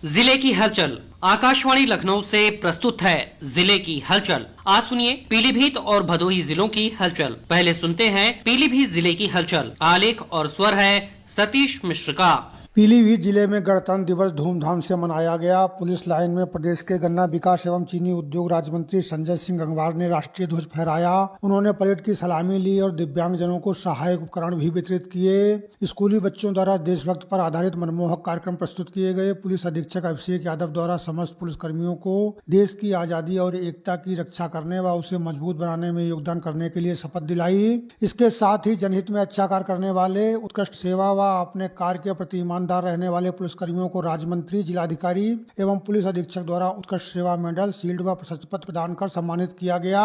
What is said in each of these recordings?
जिले की हलचल। आकाशवाणी लखनऊ से प्रस्तुत है जिले की हलचल। आज सुनिए पीलीभीत और भदोही जिलों की हलचल। पहले सुनते हैं पीलीभीत जिले की हलचल। आलेख और स्वर है सतीश मिश्र का। पीलीभीत जिले में गणतंत्र दिवस धूमधाम से मनाया गया। पुलिस लाइन में प्रदेश के गन्ना विकास एवं चीनी उद्योग राज्य मंत्री संजय सिंह गंगवार ने राष्ट्रीय ध्वज फहराया। उन्होंने परेड की सलामी ली और दिव्यांगजनों को सहायक उपकरण भी वितरित किए। स्कूली बच्चों द्वारा देशभक्त पर आधारित मनमोहक कार्यक्रम प्रस्तुत किए गए। पुलिस अधीक्षक अभिषेक यादव द्वारा समस्त पुलिसकर्मियों को देश की आजादी और एकता की रक्षा करने व उसे मजबूत बनाने में योगदान करने के लिए शपथ दिलाई। इसके साथ ही जनहित में अच्छा कार्य करने वाले, उत्कृष्ट सेवा व अपने कार्य के प्रति ईमानदार रहने वाले पुलिसकर्मियों को राज्य मंत्री, जिलाधिकारी एवं पुलिस अधीक्षक द्वारा उत्कृष्ट सेवा मेडल, शील्ड व प्रशस्ति पत्र प्रदान कर सम्मानित किया गया।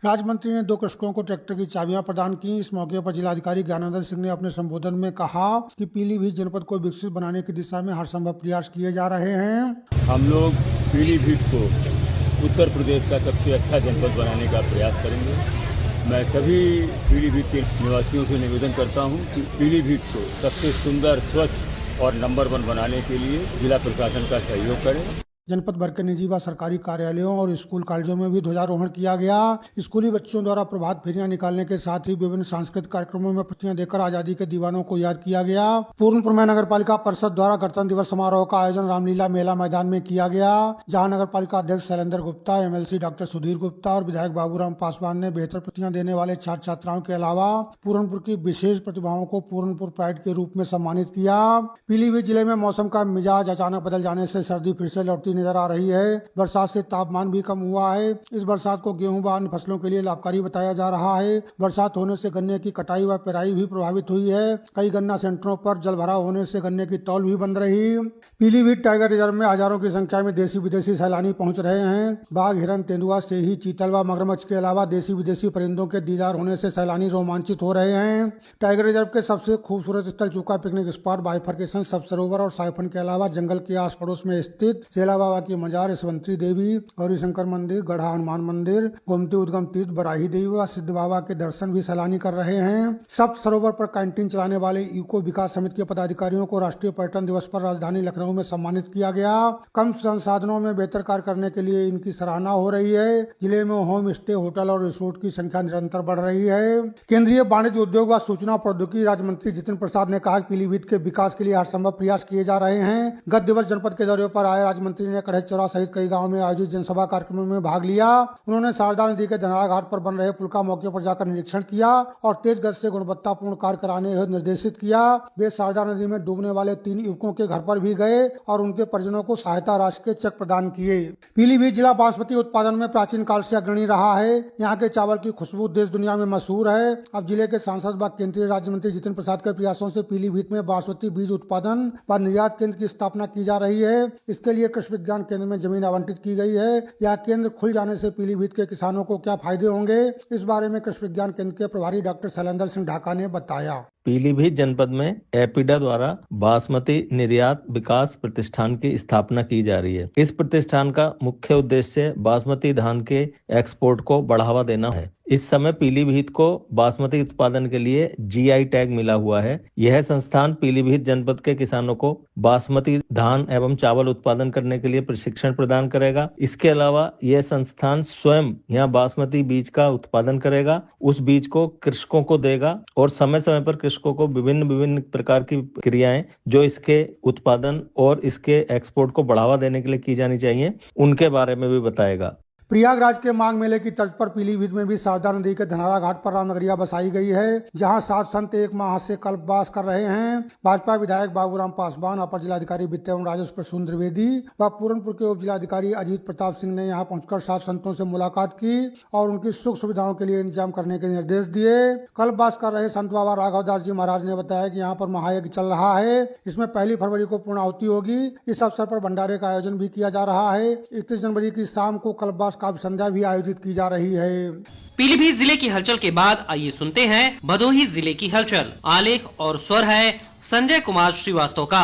राज्य मंत्री ने 2 कृषकों को ट्रैक्टर की चाबियां प्रदान की। इस मौके पर जिलाधिकारी ज्ञानंदन सिंह ने अपने संबोधन में कहा कि पीलीभीत जनपद को विकसित बनाने की दिशा में हर संभव प्रयास किए जा रहे हैं। हम लोग पीलीभीत को उत्तर प्रदेश का सबसे अच्छा जनपद बनाने का प्रयास करेंगे। मैं सभी पीलीभीत के निवासियों से निवेदन करता हूं कि पीलीभीत को सबसे सुंदर, स्वच्छ और नंबर 1 बनाने के लिए जिला प्रशासन का सहयोग करें। जनपद भर के निजी व सरकारी कार्यालयों और स्कूल कॉलेजों में भी ध्वजारोहण किया गया। स्कूली बच्चों द्वारा प्रभात फेरियां निकालने के साथ ही विभिन्न सांस्कृतिक कार्यक्रमों में प्रतियां देकर आजादी के दीवानों को याद किया गया। पूर्णपुर में नगर पालिका परिषद द्वारा गणतंत्र दिवस समारोह का आयोजन रामलीला मेला मैदान में किया गया, जहां नगर पालिका अध्यक्ष शैलेंद्र गुप्ता, MLC डॉक्टर सुधीर गुप्ता और विधायक बाबूराम पासवान ने बेहतर प्रतियां देने वाले छात्र छात्राओं के अलावा पूर्णपुर की विशेष प्रतिभाओं को पूर्णपुर प्राइड के रूप में सम्मानित किया। पीलीभीत जिले में मौसम का मिजाज अचानक बदल जाने से सर्दी फिर से लौटती नजर आ रही है। बरसात से तापमान भी कम हुआ है। इस बरसात को गेहूं व अन्य फसलों के लिए लाभकारी बताया जा रहा है। बरसात होने से गन्ने की कटाई व पेराई भी प्रभावित हुई है। कई गन्ना सेंटरों पर जलभराव होने से गन्ने की तौल भी बंद रही। पीलीभीत टाइगर रिजर्व में हजारों की संख्या में देशी विदेशी सैलानी पहुंच रहे हैं। बाघ, हिरन, तेंदुआ, सेही, चीतल व मगरमच्छ के अलावा देशी विदेशी परिंदों के दीदार होने से सैलानी रोमांचित हो रहे हैं। टाइगर रिजर्व के सबसे खूबसूरत स्थल चूका पिकनिक स्पॉट, बाइफरकेशन, सब सरोवर और साइफन के अलावा जंगल के आस पड़ोस में स्थित सेला बाबा की मजार, यशवंतरी देवी, गौरी शंकर मंदिर, गढ़ा हनुमान मंदिर, गोमती उद्गम तीर्थ, बराही देवी व सिद्ध बाबा के दर्शन भी सैलानी कर रहे हैं। सप्त सरोवर पर कैंटीन चलाने वाले इको विकास समिति के पदाधिकारियों को राष्ट्रीय पर्यटन दिवस पर राजधानी लखनऊ में सम्मानित किया गया। कम संसाधनों में बेहतर कार्य करने के लिए इनकी सराहना हो रही है। जिले में होम स्टे, होटल और रिसोर्ट की संख्या निरंतर बढ़ रही है। केंद्रीय वाणिज्य, उद्योग व सूचना प्रौद्योगिकी राज्य मंत्री जितिन प्रसाद ने कहा कि पीलीभीत के विकास के लिए हर संभव प्रयास किए जा रहे हैं। गत दिवस जनपद के दौरे पर आए राज्य मंत्री ने कड़हचौरा सहित कई गाँव में आयोजित जनसभा कार्यक्रमों में भाग लिया। उन्होंने शारदा नदी के धनरा घाट पर बन रहे पुल का मौके पर जाकर निरीक्षण किया और तेज गति से गुणवत्तापूर्ण कार्य कराने हेतु निर्देशित किया। वे शारदा नदी में डूबने वाले 3 युवकों के घर पर भी गए और उनके परिजनों को सहायता राशि के चेक प्रदान किए। पीलीभीत जिला बासमती उत्पादन में प्राचीन काल से अग्रणी रहा है। यहाँ के चावल की खुशबू देश दुनिया में मशहूर है। अब जिले के सांसद व केंद्रीय राज्य मंत्री जितिन प्रसाद के प्रयासों से पीलीभीत में बासमती बीज उत्पादन व निर्यात केंद्र की स्थापना की जा रही है। इसके लिए कृषि विज्ञान केंद्र में जमीन आवंटित की गई है। यह केंद्र खुल जाने से पीलीभीत के किसानों को क्या फायदे होंगे, इस बारे में कृषि विज्ञान केंद्र के प्रभारी डॉक्टर शैलेंद्र सिंह ढाका ने बताया। पीलीभीत जनपद में एपिडा द्वारा बासमती निर्यात विकास प्रतिष्ठान की स्थापना की जा रही है। इस प्रतिष्ठान का मुख्य उद्देश्य बासमती धान के एक्सपोर्ट को बढ़ावा देना है। इस समय पीलीभीत को बासमती उत्पादन के लिए GI टैग मिला हुआ है। यह संस्थान पीलीभीत जनपद के किसानों को बासमती धान एवं चावल उत्पादन करने के लिए प्रशिक्षण प्रदान करेगा। इसके अलावा यह संस्थान स्वयं यहाँ बासमती बीज का उत्पादन करेगा, उस बीज को कृषकों को देगा और समय समय पर कृषकों को विभिन्न प्रकार की क्रियाएं जो इसके उत्पादन और इसके एक्सपोर्ट को बढ़ावा देने के लिए की जानी चाहिए, उनके बारे में भी बताएगा। प्रयागराज के माघ मेले की तर्ज पर पीलीभीत में भी शारदा नदी के धनरा घाट पर रामनगरिया बसाई गई है, जहां 7 संत 1 माह से कल्पवास कर रहे हैं। भाजपा विधायक बाबूराम पासवान, अपर जिलाधिकारी वित्त एवं राजस्व प्रसून द्विवेदी व पूरनपुर के उप जिलाधिकारी अजीत प्रताप सिंह ने यहां पहुंचकर 7 संतों से मुलाकात की और उनकी सुख सुविधाओं के लिए इंतजाम करने के निर्देश दिए। कल्पवास कर रहे संत बाबा राघवदास जी महाराज ने बताया कि यहाँ पर महायज्ञ चल रहा है। इसमें 1 फरवरी को पूर्णाहुति होगी। इस अवसर पर भंडारे का आयोजन भी किया जा रहा है। 31 जनवरी की शाम को कल्पवास काव्य संध्या भी आयोजित की जा रही है। पीलीभीत जिले की हलचल के बाद आइए सुनते हैं भदोही जिले की हलचल। आलेख और स्वर है संजय कुमार श्रीवास्तव का।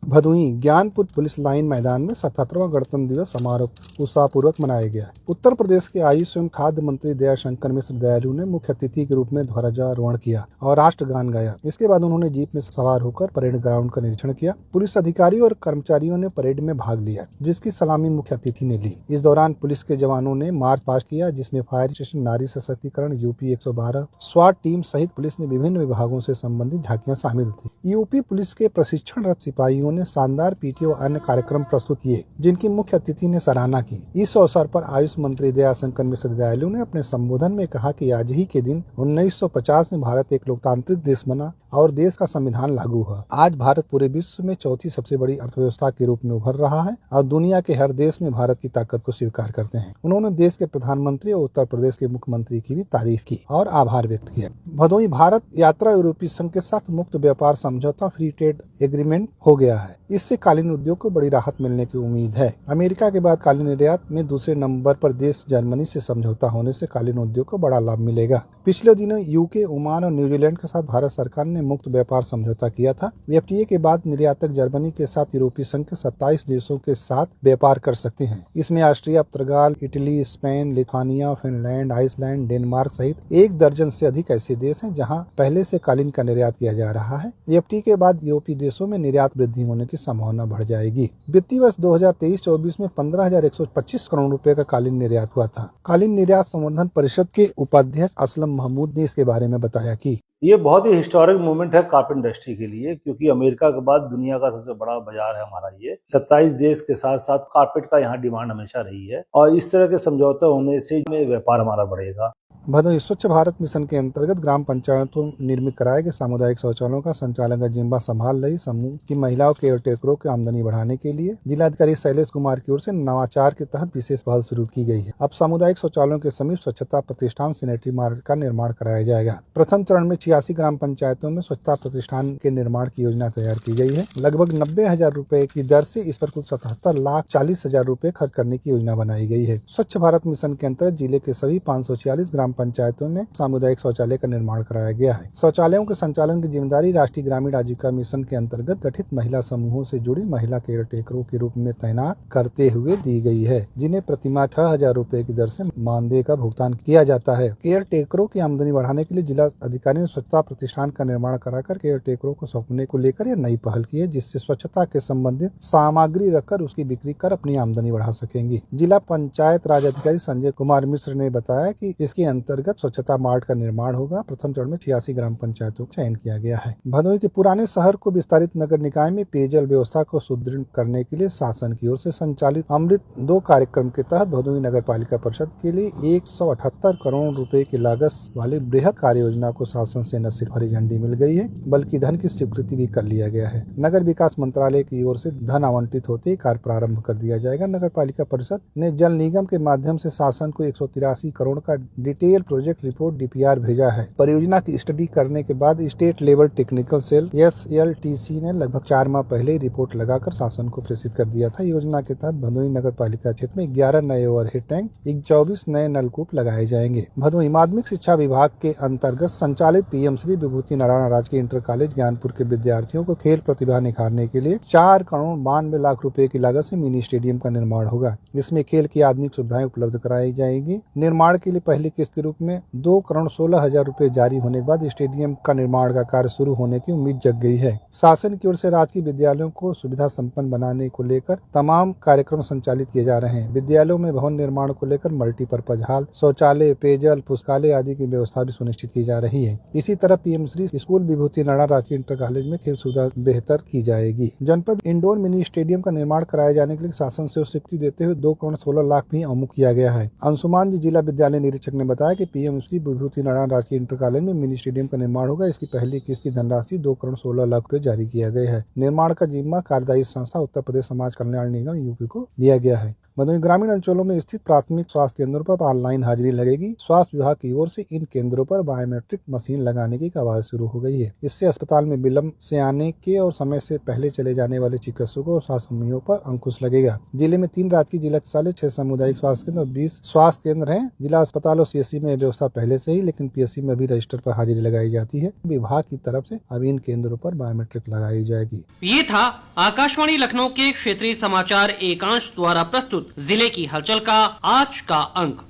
भदोही ज्ञानपुर पुलिस लाइन मैदान में 77वां गणतंत्र दिवस समारोह उत्साहपूर्वक मनाया गया। उत्तर प्रदेश के आयुष एवं खाद्य मंत्री दयाशंकर मिश्र दयालु ने मुख्य अतिथि के रूप में ध्वजारोहण किया और राष्ट्रगान गाया। इसके बाद उन्होंने जीप में सवार होकर परेड ग्राउंड का निरीक्षण किया। पुलिस अधिकारी और कर्मचारियों ने परेड में भाग लिया, जिसकी सलामी मुख्य अतिथि ने ली। इस दौरान पुलिस के जवानों ने मार्च पास्ट किया, जिसमें फायर स्टेशन, नारी सशक्तिकरण, यूपी 112, स्वाट टीम सहित पुलिस ने विभिन्न विभागों से संबंधित झांकियां शामिल थी। यूपी पुलिस के प्रशिक्षणरत सिपाहियों ने शानदार पीटी और अन्य कार्यक्रम प्रस्तुत किए, जिनकी मुख्य अतिथि ने सराहना की। इस अवसर पर आयुष मंत्री दयाशंकर मिश्र दयालु ने अपने संबोधन में कहा कि आज ही के दिन 1950 में भारत एक लोकतांत्रिक देश बना और देश का संविधान लागू हुआ। आज भारत पूरे विश्व में चौथी सबसे बड़ी अर्थव्यवस्था के रूप में उभर रहा है और दुनिया के हर देश में भारत की ताकत को स्वीकार करते हैं। उन्होंने देश के प्रधानमंत्री और उत्तर प्रदेश के मुख्यमंत्री की भी तारीफ की और आभार व्यक्त किया। भदोही भारत यात्रा यूरोपीय संघ के साथ मुक्त व्यापार समझौता फ्री ट्रेड एग्रीमेंट हो गया है। इससे कालीन उद्योग को बड़ी राहत मिलने की उम्मीद है। अमेरिका के बाद कालीन निर्यात में दूसरे नंबर पर देश जर्मनी से समझौता होने से कालीन उद्योग को बड़ा लाभ मिलेगा। पिछले दिनों यूके, ओमान और न्यूजीलैंड के साथ भारत सरकार ने मुक्त व्यापार समझौता किया था। एफटीए के बाद निर्यातक जर्मनी के साथ यूरोपीय संघ के 27 देशों के साथ व्यापार कर सकते हैं। इसमें ऑस्ट्रिया, पुर्तगाल, Italy, Spain, Lithuania, Finland, Iceland, Denmark सहित 1 दर्जन से अधिक ऐसे देश हैं जहां पहले से कालीन का निर्यात किया जा रहा है। एफटीए के बाद यूरोपीय देशों में निर्यात वृद्धि होने की संभावना बढ़ जाएगी। वित्तीय वर्ष 2023-24 में 15,125 करोड़ रुपए का कालीन निर्यात हुआ था। कालीन निर्यात संवर्धन परिषद के उपाध्यक्ष असलम महमूद ने इसके बारे में बताया कि ये बहुत ही हिस्टोरिक मोमेंट है कारपेट इंडस्ट्री के लिए, क्योंकि अमेरिका के बाद दुनिया का सबसे बड़ा बाजार है हमारा ये। 27 देश के साथ साथ कारपेट का यहाँ डिमांड हमेशा रही है और इस तरह के समझौते होने से व्यापार हमारा बढ़ेगा। भदोही स्वच्छ भारत मिशन के अंतर्गत ग्राम पंचायतों निर्मित कराए गए सामुदायिक शौचालयों का संचालन का जिम्मा संभाल रही समूह की महिलाओं केयर टेकरों की आमदनी बढ़ाने के लिए जिलाधिकारी शैलेश कुमार की ओर से नवाचार के तहत विशेष पहल शुरू की गई है। अब सामुदायिक शौचालयों के समीप स्वच्छता प्रतिष्ठान सैनिटरी मार्ग का निर्माण कराया जाएगा। प्रथम चरण में 86 ग्राम पंचायतों में स्वच्छता प्रतिष्ठान के निर्माण की योजना तैयार की गई है। लगभग 90,000 रुपए की दर से इस पर कुल 77,40,000 रुपए खर्च करने की योजना बनाई गई है। स्वच्छ भारत मिशन के अंतर्गत जिले के सभी 546 ग्राम पंचायतों में सामुदायिक शौचालय का निर्माण कराया गया है। शौचालयों के संचालन की जिम्मेदारी राष्ट्रीय ग्रामीण आजीविका मिशन के अंतर्गत गठित महिला समूहों से जुड़ी महिला केयर टेकरों के रूप में तैनात करते हुए दी गई है, जिन्हें प्रतिमाह 6,000 रुपए की दर से मानदेय का भुगतान किया जाता है। केयर टेकरों की आमदनी बढ़ाने के लिए जिला अधिकारी ने स्वच्छता प्रतिष्ठान का निर्माण कराकर केयर टेकरों को सौंपने को लेकर यह नई पहल की है, जिससे स्वच्छता के संबंधित सामग्री रखकर उसकी बिक्री कर अपनी आमदनी बढ़ा सकेंगी। जिला पंचायत राज अधिकारी संजय कुमार मिश्र ने बताया कि इसके अंतर्गत स्वच्छता मार्ट का निर्माण होगा। प्रथम चरण में 86 ग्राम पंचायतों का चयन किया गया है। भदोही के पुराने शहर को विस्तारित नगर निकाय में पेयजल व्यवस्था को सुदृढ़ करने के लिए शासन की ओर से संचालित अमृत 2 कार्यक्रम के तहत भदोही नगर पालिका परिषद के लिए 178 करोड़ रुपए की लागत वाली बृहद कार्य योजना को शासन से न सिर्फ हरी झंडी मिल गई है, बल्कि धन की स्वीकृति भी कर लिया गया है। नगर विकास मंत्रालय की ओर से धन आवंटित होते ही कार्य प्रारंभ कर दिया जाएगा। नगर पालिका परिषद ने जल निगम के माध्यम से शासन को 183 करोड़ का डिटेल प्रोजेक्ट रिपोर्ट DPR भेजा है। परियोजना की स्टडी करने के बाद state level technical cell SLTC ने लगभग 4 माह पहले ही रिपोर्ट लगाकर शासन को प्रेषित कर दिया था। योजना के तहत भदोही नगर पालिका क्षेत्र में 11 नए ओवरहेड टैंक, 24 नए नलकूप लगाए जाएंगे। भदोही माध्यमिक शिक्षा विभाग के अंतर्गत संचालित PM श्री विभूति नारायण राजकीय इंटर कॉलेज ज्ञानपुर के विद्यार्थियों को खेल प्रतिभा निखारने के लिए 4 करोड़ 92 लाख रुपए की लागत से मिनी स्टेडियम का निर्माण होगा। इसमें खेल की आधुनिक सुविधाएं उपलब्ध कराई जाएगी। निर्माण के लिए पहली किस्त के रूप में 2 करोड़ 16 हजार रुपए जारी होने के बाद स्टेडियम का निर्माण का कार्य शुरू होने की उम्मीद जग गई है। शासन की ओर से राजकीय विद्यालयों को सुविधा संपन्न बनाने को लेकर तमाम कार्यक्रम संचालित किए जा रहे हैं। विद्यालयों में भवन निर्माण को लेकर मल्टीपर्पज हॉल, शौचालय, पेयजल, पुस्तकालय आदि की व्यवस्था भी सुनिश्चित की जा रही है। इसी तरह PM श्री स्कूल विभूति नारायण राजकीय इंटर कॉलेज में खेल सुविधा बेहतर की जाएगी। जनपद इंडोर मिनी स्टेडियम का निर्माण कराए जाने के लिए शासन से स्वीकृति देते हुए 2 करोड़ 16 लाख भी अमुक किया गया है। अंशुमान जी जिला विद्यालय निरीक्षक ने बताया कि PM श्री विभूति नारायण राजकीय इंटर कॉलेज में मिनी स्टेडियम का निर्माण होगा। इसकी पहली किस्त की धनराशि 2 करोड़ 16 लाख रुपए जारी किया गया है। निर्माण का जिम्मा कार्यदायी संस्था उत्तर प्रदेश समाज कल्याण निगम UP को दिया गया है। भदोही ग्रामीण अंचलों में स्थित प्राथमिक स्वास्थ्य केंद्रों पर ऑनलाइन हाजिरी लगेगी। स्वास्थ्य विभाग की ओर से इन केंद्रों पर बायोमेट्रिक मशीन लगाने की कवायद शुरू हो गई है। इससे अस्पताल में विलंब से आने के और समय से पहले चले जाने वाले चिकित्सकों और स्वास्थ्य कर्मियों पर अंकुश लगेगा। जिले में 3 राजकीय जिला चिकित्सालय, 6 सामुदायिक स्वास्थ्य केंद्र और 20 स्वास्थ्य केंद्र हैं। जिला अस्पताल और सीएससी में व्यवस्था पहले से ही, लेकिन पीएससी में भी रजिस्टर पर हाजिरी लगाई जाती है। विभाग की तरफ से अब इन केंद्रों पर बायोमेट्रिक लगाई जाएगी। ये था आकाशवाणी लखनऊ के क्षेत्रीय समाचार एकांश द्वारा प्रस्तुत जिले की हलचल का आज का अंक।